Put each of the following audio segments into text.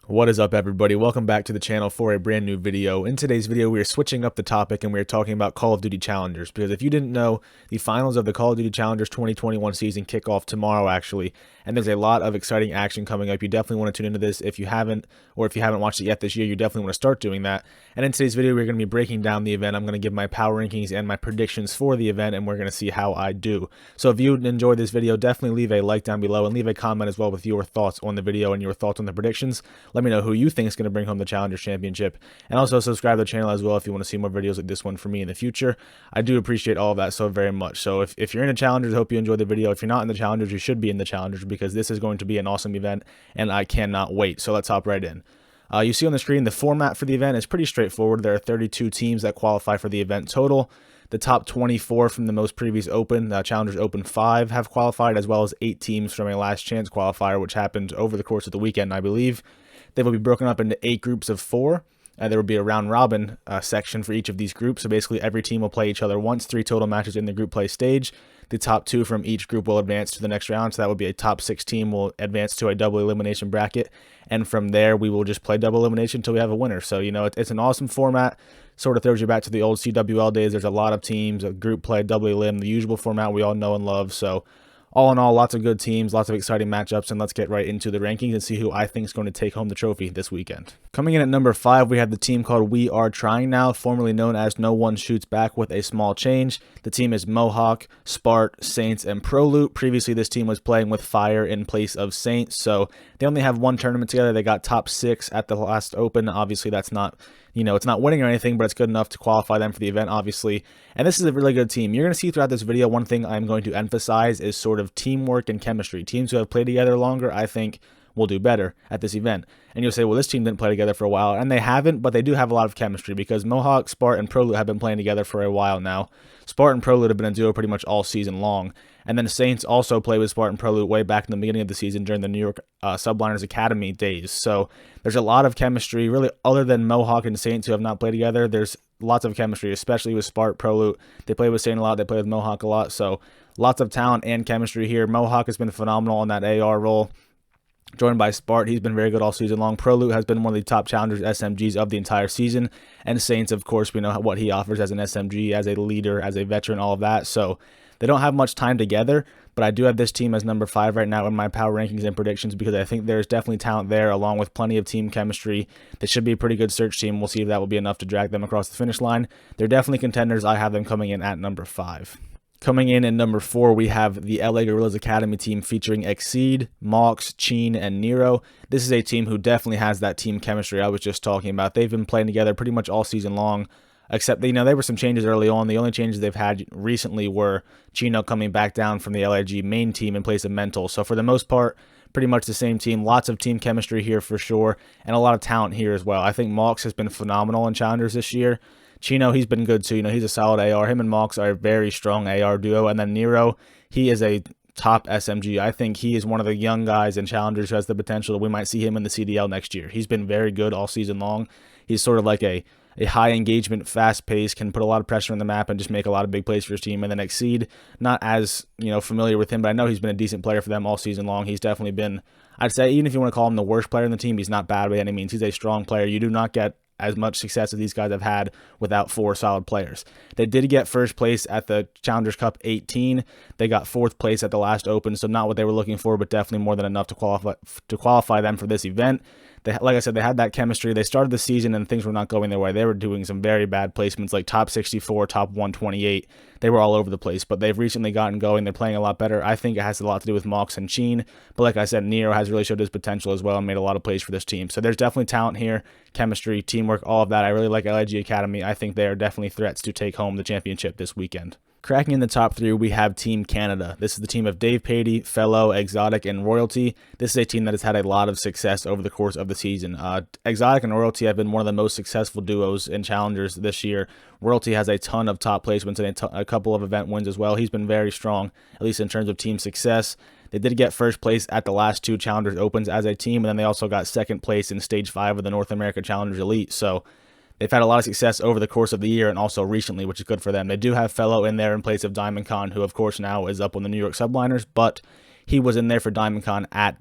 What is up, everybody? Welcome back to the channel for a brand new video. In today's video, we are switching up the topic and we are talking about Call of Duty Challengers, because if you didn't know, the finals of the Call of Duty Challengers 2021 season kick off tomorrow, actually, and there's a lot of exciting action coming up. You definitely want to tune into this if you haven't, or if you haven't watched it yet this year, you definitely want to start doing that. And in today's video, we're going to be breaking down the event. I'm going to give my power rankings and my predictions for the event, and we're going to see how I do. So if you enjoyed this video, definitely leave a like down below and leave a comment as well with your thoughts on the video and your thoughts on the predictions. Let me know who you think is going to bring home the Challengers Championship, and also subscribe to the channel as well if you want to see more videos like this one from me in the future. I do appreciate all of that so very much. So if you're in the Challengers, I hope you enjoyed the video. If you're not in the Challengers, you should be in the Challengers, because this is going to be an awesome event and I cannot wait. So let's hop right in. You see on the screen the format for the event is pretty straightforward. There are 32 teams that qualify for the event total. The top 24 from the most previous Open, Challengers Open 5, have qualified, as well as 8 teams from a last chance qualifier, which happened over the course of the weekend, I believe. They will be broken up into 8 groups of 4. There will be a round robin section for each of these groups. So basically every team will play each other once, 3 total matches in the group play stage. The top 2 from each group will advance to the next round. So that would be a top 6 team will advance to a double elimination bracket. And from there, we will just play double elimination until we have a winner. So, you know, it's an awesome format. Sort of throws you back to the old CWL days. There's a lot of teams, a group play, double elim, the usual format we all know and love. So all in all, lots of good teams, lots of exciting matchups, and let's get right into the rankings and see who I think is going to take home the trophy this weekend. Coming in at number 5, we have the team called We Are Trying Now, formerly known as No One Shoots Back, with a small change. The team is Mohawk, Spart, Saints, and ProLoot. Previously, this team was playing with Fire in place of Saints, so they only have one tournament together. They got top 6 at the last Open. Obviously, that's not, you know, it's not winning or anything, but it's good enough to qualify them for the event, obviously. And this is a really good team. You're going to see throughout this video, one thing I'm going to emphasize is sort of teamwork and chemistry. Teams who have played together longer, I think, will do better at this event. And you'll say, well, this team didn't play together for a while, and they haven't, but they do have a lot of chemistry, because Mohawk, Spart, and ProLoot have been playing together for a while now. Spart and ProLoot have been a duo pretty much all season long. And then Saints also played with Spart and ProLoot way back in the beginning of the season during the New York Subliners Academy days. So there's a lot of chemistry, really, other than Mohawk and Saints who have not played together. There's lots of chemistry, especially with Spart, ProLoot. They play with Saint a lot, they play with Mohawk a lot, so lots of talent and chemistry here. Mohawk has been phenomenal in that AR role, joined by Spart. He's been very good all season long. ProLoot has been one of the top challengers SMGs of the entire season. And Saints, of course, we know what he offers as an SMG, as a leader, as a veteran, all of that. So they don't have much time together, but I do have this team as number 5 right now in my power rankings and predictions, because I think there's definitely talent there, along with plenty of team chemistry. They should be a pretty good search team. We'll see if that will be enough to drag them across the finish line. They're definitely contenders. I have them coming in at number 5. Coming in at number 4, we have the LA Guerrillas Academy team featuring Exceed, Mox, Cheen, and Nero. This is a team who definitely has that team chemistry I was just talking about. They've been playing together pretty much all season long, except, you know, there were some changes early on. The only changes they've had recently were Chino coming back down from the LIG main team in place of Mental. So for the most part, pretty much the same team. Lots of team chemistry here for sure, and a lot of talent here as well. I think Mox has been phenomenal in Challengers this year. Chino, he's been good too. You know, he's a solid AR. Him and Mox are a very strong AR duo. And then Nero, he is a top SMG. I think he is one of the young guys in Challengers who has the potential that we might see him in the CDL next year. He's been very good all season long. He's sort of like a high engagement, fast pace, can put a lot of pressure on the map and just make a lot of big plays for his team. And then Exceed, not as, you know, familiar with him, but I know he's been a decent player for them all season long. He's definitely been, I'd say, even if you want to call him the worst player in the team, he's not bad by any means. He's a strong player. You do not get as much success as these guys have had without 4 solid players. They did get first place at the Challengers Cup 18. They got 4th place at the last Open, so not what they were looking for, but definitely more than enough to qualify them for this event. Like I said, they had that chemistry. They started the season and things were not going their way. They were doing some very bad placements, like top 64, top 128. They were all over the place, but they've recently gotten going. They're playing a lot better. I think it has a lot to do with Mox and Cheen, but like I said, Nero has really showed his potential as well and made a lot of plays for this team. So there's definitely talent here, chemistry, teamwork, all of that. I really like LIG Academy. I think they are definitely threats to take home the championship this weekend. Cracking in the top 3, we have Team Canada. This is the team of Dave Patey, Fellow, Exotic, and Royalty. This is a team that has had a lot of success over the course of the season. Exotic and Royalty have been one of the most successful duos in Challengers this year. Royalty has a ton of top placements and a couple of event wins as well. He's been very strong, at least in terms of team success. They did get first place at the last 2 Challengers Opens as a team, and then they also got 2nd place in Stage 5 of the North America Challengers Elite. So they've had a lot of success over the course of the year and also recently, which is good for them. They do have Fellow in there in place of Diamond Khan, who of course now is up on the New York Subliners, but he was in there for DiamondCon at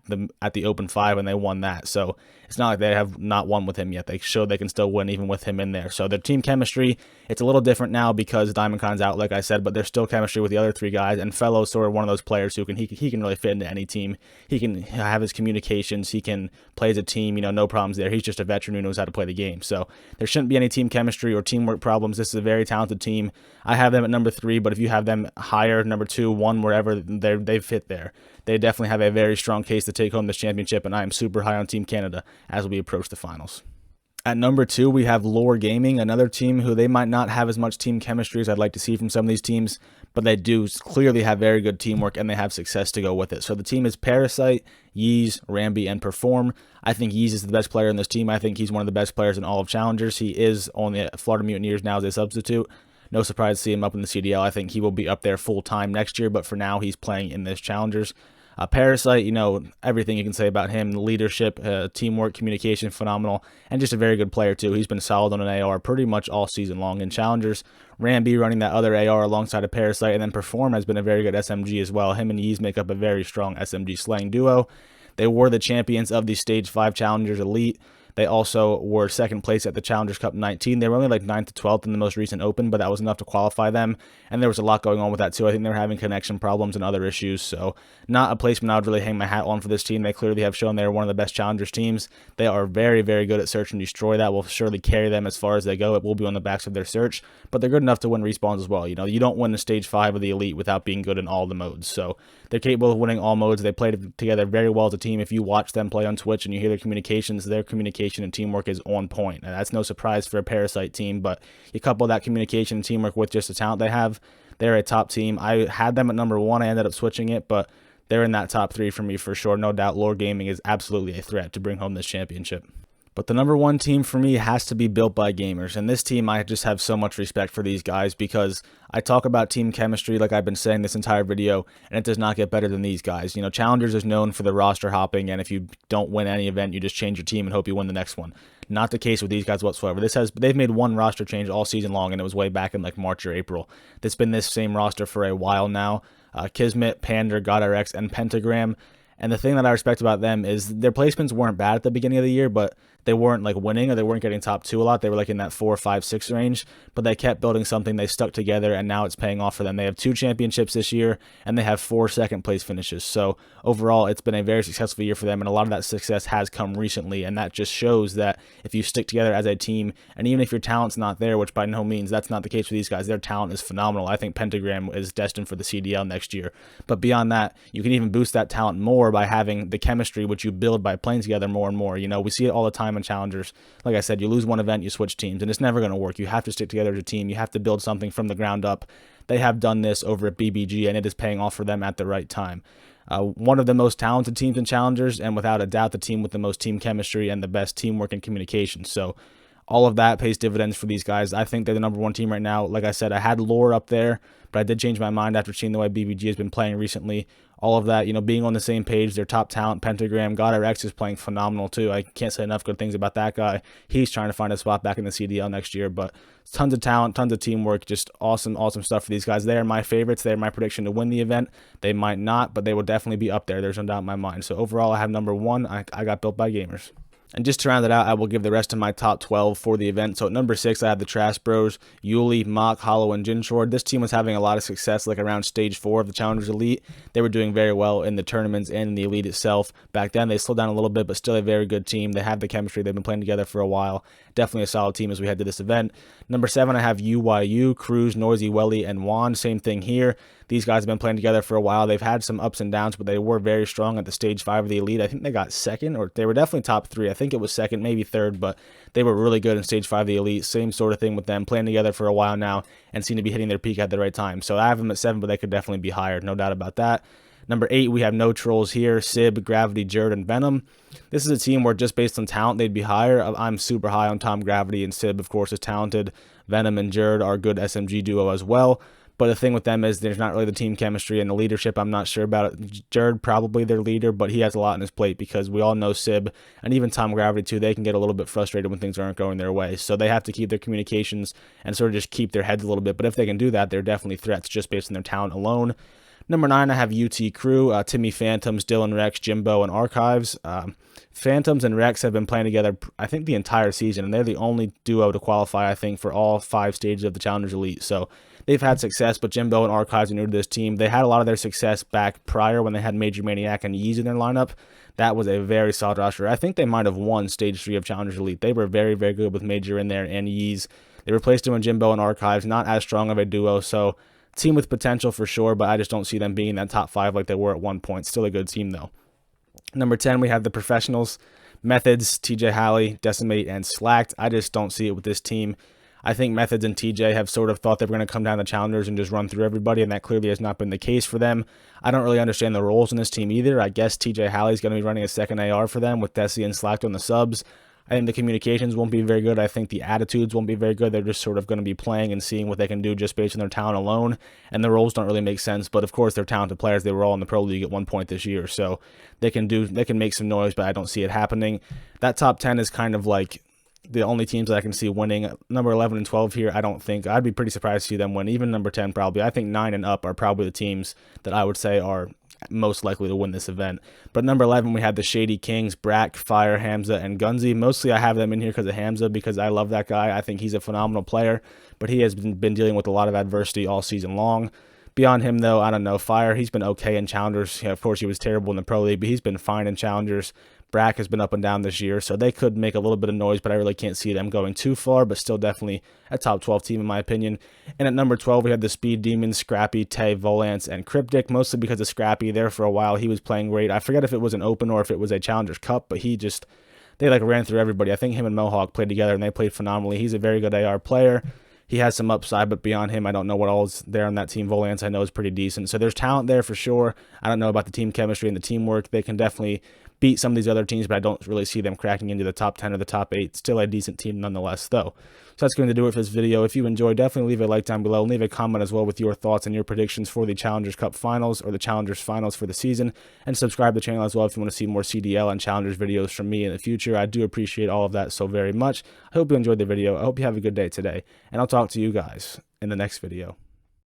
the Open 5, and they won that. So it's not like they have not won with him yet. They showed they can still win even with him in there. So their team chemistry, it's a little different now because DiamondCon's out, like I said, but there's still chemistry with the other three guys. And Fellows sort of one of those players who he can really fit into any team. He can have his communications. He can play as a team. No problems there. He's just a veteran who knows how to play the game. So there shouldn't be any team chemistry or teamwork problems. This is a very talented team. I have them at number 3, but if you have them higher, number 2, 1, wherever, they fit there. They definitely have a very strong case to take home this championship, and I am super high on Team Canada as we approach the finals. At number 2, we have Lore Gaming, another team who they might not have as much team chemistry as I'd like to see from some of these teams, but they do clearly have very good teamwork, and they have success to go with it. So the team is Parasite, Yeez, Ramby, and Perform. I think Yeez is the best player in this team. I think he's one of the best players in all of Challengers. He is on the Florida Mutineers now as a substitute. No surprise to see him up in the CDL. I think he will be up there full-time next year, but for now, he's playing in this Challengers. Parasite, everything you can say about him, leadership, teamwork, communication, phenomenal, and just a very good player too. He's been solid on an AR pretty much all season long in Challengers. Ramby running that other AR alongside of Parasite, and then Perform has been a very good SMG as well. Him and Yeez make up a very strong SMG slaying duo. They were the champions of the Stage 5 Challengers Elite. They also were second place at the Challengers Cup 19. They were only like 9th to 12th in the most recent Open, but that was enough to qualify them. And there was a lot going on with that too. I think they were having connection problems and other issues. So not a placement I would really hang my hat on for this team. They clearly have shown they're one of the best Challengers teams. They are very, very good at search and destroy. That will surely carry them as far as they go. It will be on the backs of their search, but they're good enough to win respawns as well. You don't win the Stage 5 of the Elite without being good in all the modes. So they're capable of winning all modes. They play together very well as a team. If you watch them play on Twitch and you hear their communication and teamwork is on point. And that's no surprise for a Parasite team, but you couple that communication and teamwork with just the talent they have, they're a top team. I had them at number 1. I ended up switching it, but they're in that top 3 for me for sure. No doubt Lore Gaming is absolutely a threat to bring home this championship. But the number 1 team for me has to be Built by Gamers. And this team, I just have so much respect for these guys because I talk about team chemistry like I've been saying this entire video, and it does not get better than these guys. Challengers is known for the roster hopping, and if you don't win any event, you just change your team and hope you win the next one. Not the case with these guys whatsoever. They've made one roster change all season long, and it was way back in like March or April. It's been this same roster for a while now. Kismet, Pander, GodRX, and Pentagram. And the thing that I respect about them is their placements weren't bad at the beginning of the year, but they weren't like winning or they weren't getting top 2 a lot. They were like in that 4, 5, 6 range, but they kept building something. They stuck together, and now it's paying off for them. They have 2 championships this year, and they have 4 second place finishes. So overall, it's been a very successful year for them, and a lot of that success has come recently, and that just shows that if you stick together as a team, and even if your talent's not there, which by no means that's not the case for these guys, their talent is phenomenal. I think Pentagram is destined for the CDL next year. But beyond that, you can even boost that talent more by having the chemistry which you build by playing together more and more. We see it all the time in Challengers. Like I said, you lose one event, you switch teams, and it's never going to work. You have to stick together as a team. You have to build something from the ground up. They have done this over at BBG, and it is paying off for them at the right time. One of the most talented teams in Challengers, and without a doubt the team with the most team chemistry and the best teamwork and communication. So all of that pays dividends for these guys. I think they're the number 1 team right now. Like I said, I had Lore up there, but I did change my mind after seeing the way BBG has been playing recently. All of that, being on the same page, their top talent, Pentagram, GodRX is playing phenomenal too. I can't say enough good things about that guy. He's trying to find a spot back in the CDL next year, but tons of talent, tons of teamwork, just awesome stuff for these guys. They are my favorites. They are my prediction to win the event. They might not, but they will definitely be up there. There's no doubt in my mind. So overall, I have number 1. I got Built by Gamers. And just to round it out, I will give the rest of my top 12 for the event. So at number 6, I have the Trash Bros, Yuli, Mock, Hollow, and Jinshord. This team was having a lot of success like around Stage 4 of the Challengers Elite. They were doing very well in the tournaments and in the Elite itself. Back then, they slowed down a little bit, but still a very good team. They have the chemistry. They've been playing together for a while. Definitely a solid team as we head to this event. Number 7, I have UYU, Cruz, Noisy, Welly, and Juan. Same thing here. These guys have been playing together for a while. They've had some ups and downs, but they were very strong at the Stage 5 of the Elite. I think they got 2nd, or they were definitely top 3. I think it was 2nd, maybe 3rd, but they were really good in Stage 5 of the Elite. Same sort of thing with them, playing together for a while now and seem to be hitting their peak at the right time. So I have them at 7, but they could definitely be higher, no doubt about that. Number 8, we have no trolls here, Sib, Gravity, Jerd, and Venom. This is a team where just based on talent, they'd be higher. I'm super high on Tom Gravity, and Sib, of course, is talented. Venom and Jerd are a good SMG duo as well. But the thing with them is there's not really the team chemistry and the leadership. I'm not sure about it. Jerd, probably their leader, but he has a lot on his plate because we all know Sib and even Tom Gravity too, they can get a little bit frustrated when things aren't going their way. So they have to keep their communications and sort of just keep their heads a little bit. But if they can do that, they're definitely threats just based on their talent alone. Number 9, I have UT Crew, Timmy Phantoms, Dylan Rex, Jimbo, and Archives. Phantoms and Rex have been playing together, I think, the entire season, and they're the only duo to qualify, I think, for all 5 stages of the Challengers Elite. So they've had success, but Jimbo and Archives are new to this team. They had a lot of their success back prior when they had Major Maniac and Yeez in their lineup. That was a very solid roster. I think they might have won Stage 3 of Challengers Elite. They were very, very good with Major in there and Yeez. They replaced him with Jimbo and Archives, not as strong of a duo, so team with potential for sure, but I just don't see them being in that top 5 like they were at one point. Still a good team, though. Number 10, we have the Professionals, Methods, TJ Halley, Decimate, and Slacked. I just don't see it with this team. I think Methods and TJ have sort of thought they were going to come down the Challengers and just run through everybody, and that clearly has not been the case for them. I don't really understand the roles in this team either. I guess TJ Halley's going to be running a second AR for them with Desi and Slacked on the subs. I think the communications won't be very good. I think the attitudes won't be very good. They're just sort of going to be playing and seeing what they can do just based on their talent alone, and the roles don't really make sense. But of course, they're talented players. They were all in the Pro League at one point this year, so they can make some noise, but I don't see it happening. That top 10 is kind of like the only teams that I can see winning. Number 11 and 12 here, I don't think. I'd be pretty surprised to see them win. Even number 10 probably. I think 9 and up are probably the teams that I would say are most likely to win this event. But number 11, we have the Shady Kings, Brack, Fire, Hamza, and Gunzy. Mostly I have them in here because of Hamza, because I love that guy. I think he's a phenomenal player, but he has been dealing with a lot of adversity all season long. Beyond him, though, I don't know. Fire, he's been okay in Challengers. Yeah, of course, he was terrible in the Pro League, but he's been fine in Challengers. Brack has been up and down this year, so they could make a little bit of noise, but I really can't see them going too far, but still definitely a top 12 team in my opinion. And at number 12, we have the Speed Demons, Scrappy, Tay, Volance, and Cryptic, mostly because of Scrappy. There for a while, he was playing great. I forget if it was an Open or if it was a Challengers Cup, but they like ran through everybody. I think him and Mohawk played together, and they played phenomenally. He's a very good AR player. He has some upside, but beyond him, I don't know what all is there on that team. Volance, I know, is pretty decent. So there's talent there for sure. I don't know about the team chemistry and the teamwork. They can definitely beat some of these other teams, but I don't really see them cracking into the top 10 or the top 8. Still a decent team nonetheless, though. So that's going to do it for this video. If you enjoyed, definitely leave a like down below and leave a comment as well with your thoughts and your predictions for the Challengers Cup Finals or the Challengers Finals for the season. And subscribe to the channel as well if you want to see more CDL and Challengers videos from me in the future. I do appreciate all of that so very much. I hope you enjoyed the video. I hope you have a good day today, and I'll talk to you guys in the next video.